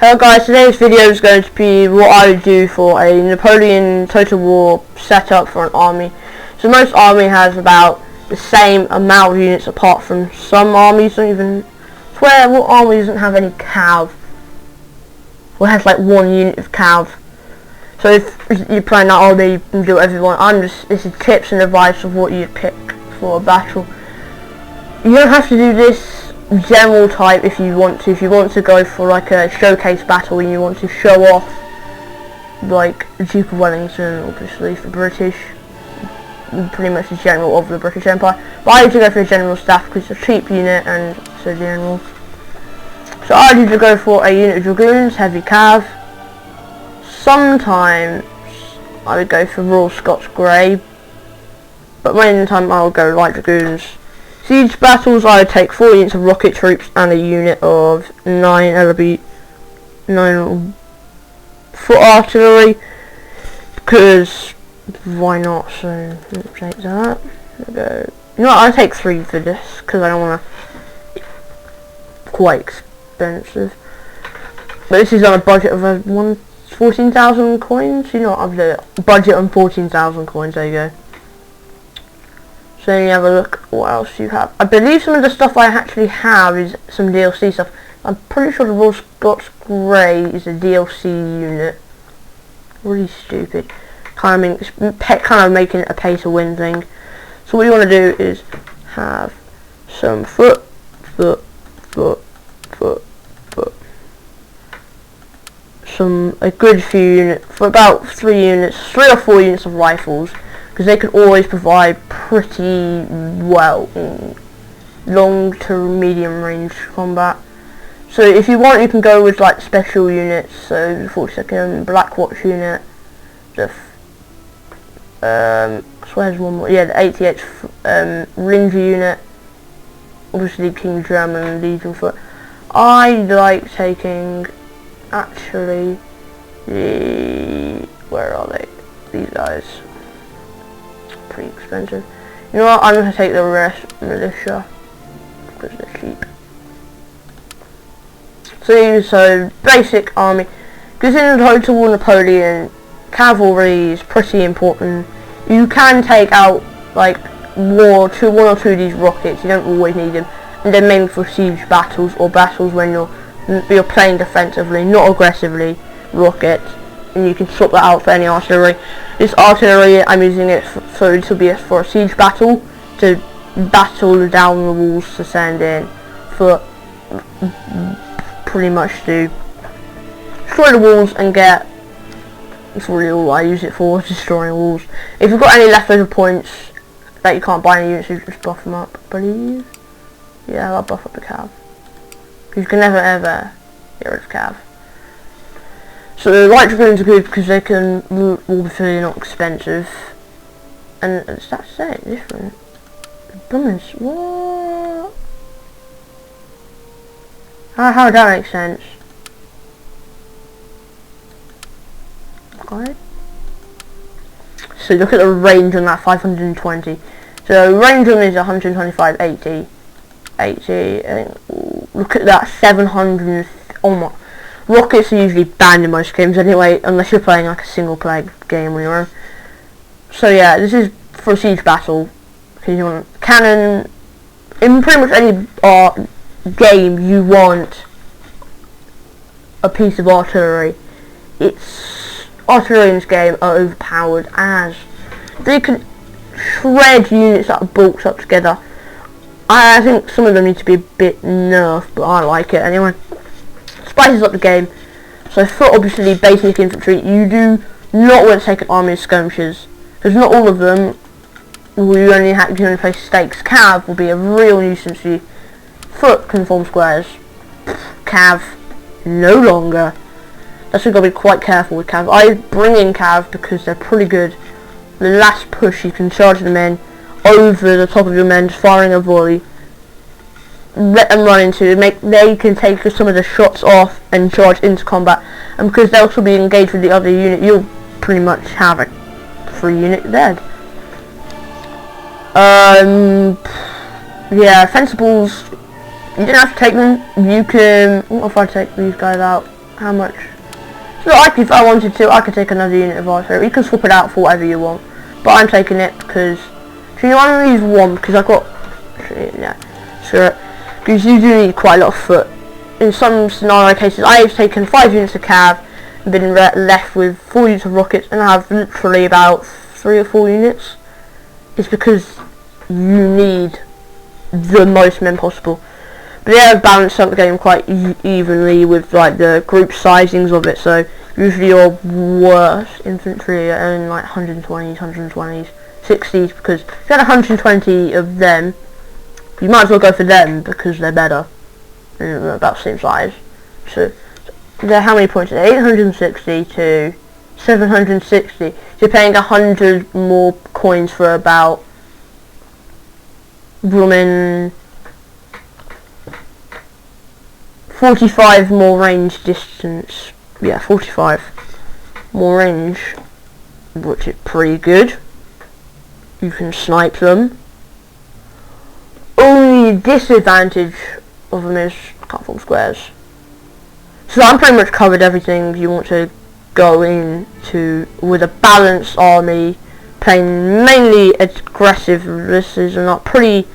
Hello guys, today's video is going to be what I would do for a Napoleon Total War setup for an army. So most army has about the same amount of units, apart from some armies don't even swear what army doesn't have any cav. Well, it has like one unit of cav. So if you're playing that army, you can do whatever you want. This is tips and advice of what you'd pick for a battle. You don't have to do this general type if you want to. If you want to go for like a showcase battle and you want to show off like the Duke of Wellington, obviously for British, pretty much the general of the British Empire. But I usually go for the general staff because it's a cheap unit and so general. So I usually go for a unit of dragoons, heavy cav. Sometimes I would go for Royal Scots Grey, but most of the time I would go light dragoons. Siege battles, I would take 4 units of rocket troops and a unit of 9 LB, 9 foot artillery, because why not? So let's take that. Go. You know what, I'll take 3 for this because I don't want to. Quite expensive, but this is on a budget of 14,000 coins. You know what, I've got a budget on 14,000 coins. There you go. So then you have a look what else you have. I believe some of the stuff I actually have is some DLC stuff. I'm pretty sure the Royal Scots Grey is a DLC unit. Really stupid. Kind of making it a pay to win thing. So what you want to do is have some foot. A good few units, for about 3 or 4 units of rifles, because they can always provide pretty well in long to medium range combat. So if you want, you can go with like special units, so the 42nd Black Watch unit, the there's one more, yeah, the 88th Ranger unit, obviously King German Legion foot. I like taking actually where are they? These guys. Pretty expensive. You know what? I'm gonna take the rest militia because they're cheap. So basic army. Because in the Total War Napoleon, cavalry is pretty important. You can take out like one or two of these rockets. You don't always need them, and they're mainly for siege battles or battles when you're playing defensively, not aggressively. Rockets, and you can swap that out for any artillery. This artillery, I'm using it for a siege battle, to battle down the walls to send in, for pretty much to destroy the walls and get. That's really all I use it for, destroying walls. If you've got any leftover points that you can't buy any units, you just buff them up, I believe. Yeah, I'll buff up the cav, because you can never ever get rid of cav. So the light dragoons are good because they can obviously not expensive, and that's it. Different. Goodness, what? How would that make sense? Okay. So look at the range on that 520. So range on is 125, 80. Look at that 700. Oh my. Rockets are usually banned in most games anyway, unless you're playing like a single player game on your own. So yeah, this is for a siege battle. Because you want cannon. In pretty much any game, you want a piece of artillery. Artillery in this game are overpowered, as they can shred units that are bulked up together. I think some of them need to be a bit nerfed, but I like it anyway. Spices up the game. So for obviously basic infantry, you do not want to take an army of skirmishers, because not all of them will you can only place stakes. Cav will be a real nuisance to you. Foot can form squares. Cav no longer. That's why you've got to be quite careful with cav. I bring in cav because they're pretty good. The last push, you can charge the men over the top of your men, firing a volley. Let them run into it, they can take some of the shots off and charge into combat, and because they'll also be engaged with the other unit, you'll pretty much have a 3 unit dead. Yeah, fencibles, you don't have to take them. You can, what if I take these guys out? how much. So like if I wanted to, I could take another unit of artillery. You can swap it out for whatever you want. But I'm taking it because, you know, I'm going to use one because I've got, yeah, sure, because you do need quite a lot of foot. In some scenario cases, I've taken 5 units of cav and been left with 4 units of rockets, and I have literally about 3 or 4 units. It's because you need the most men possible. But yeah, I've balanced out the game quite evenly with like the group sizings of it, so usually your worst infantry are in like 120s, 120s, 60s, because if you had 120 of them, you might as well go for them because they're better. And they're about the same size. So they're how many points? 860 to 760. So you're paying 100 more coins for about blooming 45 more range distance. Yeah, 45 more range, which is pretty good. You can snipe them. Only disadvantage of them is I can't form squares. So I'm pretty much covered everything you want to go into with a balanced army, playing mainly aggressive. This is a pretty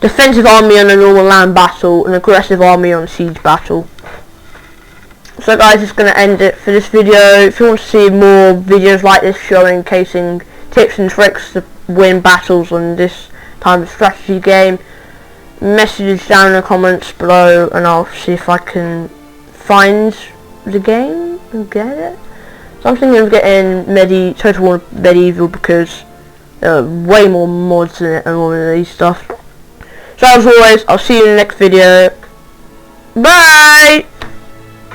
defensive army on a normal land battle, an aggressive army on siege battle. So guys, it's going to end it for this video. If you want to see more videos like this showcasing tips and tricks to win battles on this type of strategy game, message down in the comments below and I'll see if I can find the game and get it. So I'm thinking of getting Total War Medieval because there are way more mods in it and all of these stuff. So as always, I'll see you in the next video. Bye!